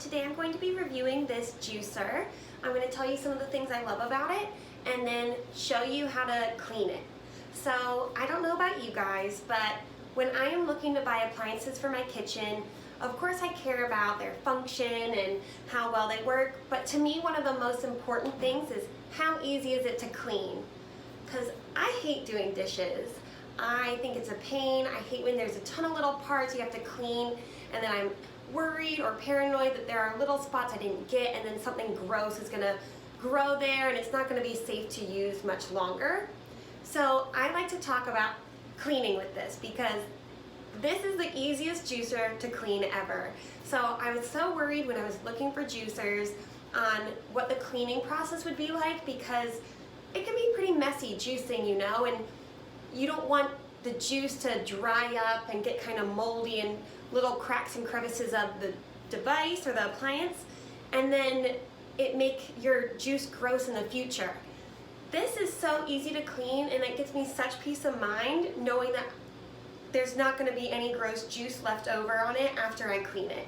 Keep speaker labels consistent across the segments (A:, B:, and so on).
A: Today I'm going to be reviewing this juicer. I'm going to tell you some of the things I love about it and then show you how to clean it. So I don't know about you guys, but when I am looking to buy appliances for my kitchen, of course I care about their function and how well they work, but to me one of the most important things is how easy is it to clean? Because I hate doing dishes. I think it's a pain. I hate when there's a ton of little parts you have to clean and then I'm worried or paranoid that there are little spots I didn't get and then something gross is going to grow there and it's not going to be safe to use much longer. So I like to talk about cleaning with this because this is the easiest juicer to clean ever. So I was so worried when I was looking for juicers on what the cleaning process would be like because it can be pretty messy juicing, you know, and you don't want the juice to dry up and get kind of moldy and little cracks and crevices of the device or the appliance, and then it make your juice gross in the future. This is so easy to clean and it gives me such peace of mind knowing that there's not going to be any gross juice left over on it after I clean it.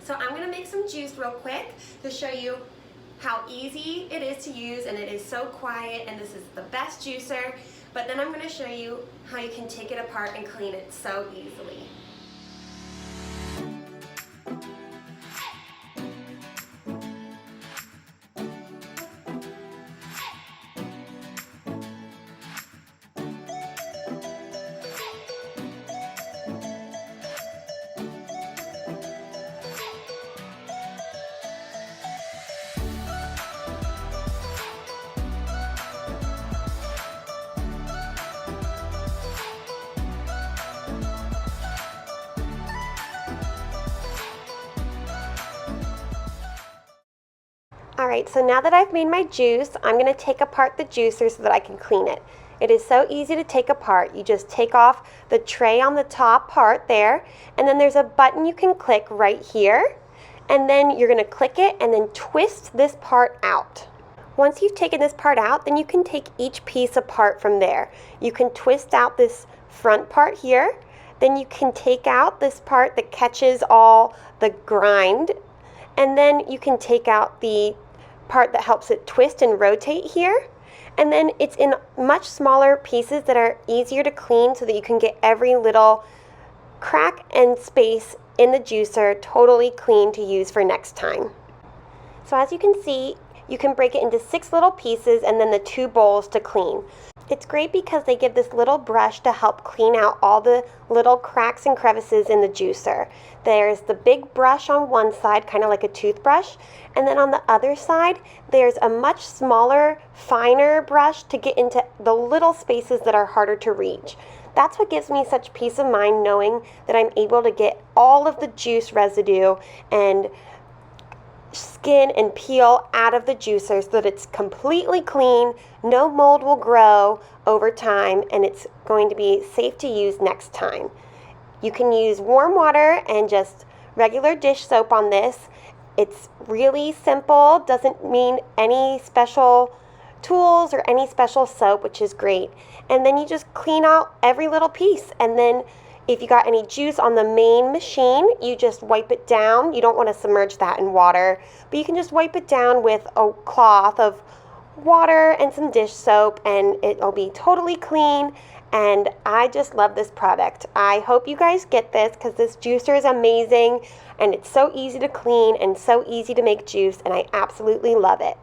A: So I'm going to make some juice real quick to show you how easy it is to use, and it is so quiet, and this is the best juicer. But then I'm going to show you how you can take it apart and clean it so easily. Alright, so now that I've made my juice, I'm going to take apart the juicer so that I can clean it. It is so easy to take apart. You just take off the tray on the top part there, and then there's a button you can click right here, and then you're going to click it and then twist this part out. Once you've taken this part out, then you can take each piece apart from there. You can twist out this front part here, then you can take out this part that catches all the grind, and then you can take out the part that helps it twist and rotate here, and then it's in much smaller pieces that are easier to clean so that you can get every little crack and space in the juicer totally clean to use for next time. So as you can see, you can break it into 6 little pieces and then the 2 bowls to clean. It's great because they give this little brush to help clean out all the little cracks and crevices in the juicer. There's the big brush on one side, kind of like a toothbrush, and then on the other side, there's a much smaller, finer brush to get into the little spaces that are harder to reach. That's what gives me such peace of mind knowing that I'm able to get all of the juice residue and skin and peel out of the juicer so that it's completely clean, no mold will grow over time, and it's going to be safe to use next time. You can use warm water and just regular dish soap on this. It's really simple, doesn't mean any special tools or any special soap, which is great. And then you just clean out every little piece, and then if you got any juice on the main machine, you just wipe it down. You don't want to submerge that in water, but you can just wipe it down with a cloth of water and some dish soap, and it'll be totally clean. And I just love this product. I hope you guys get this because this juicer is amazing, and it's so easy to clean and so easy to make juice, and I absolutely love it.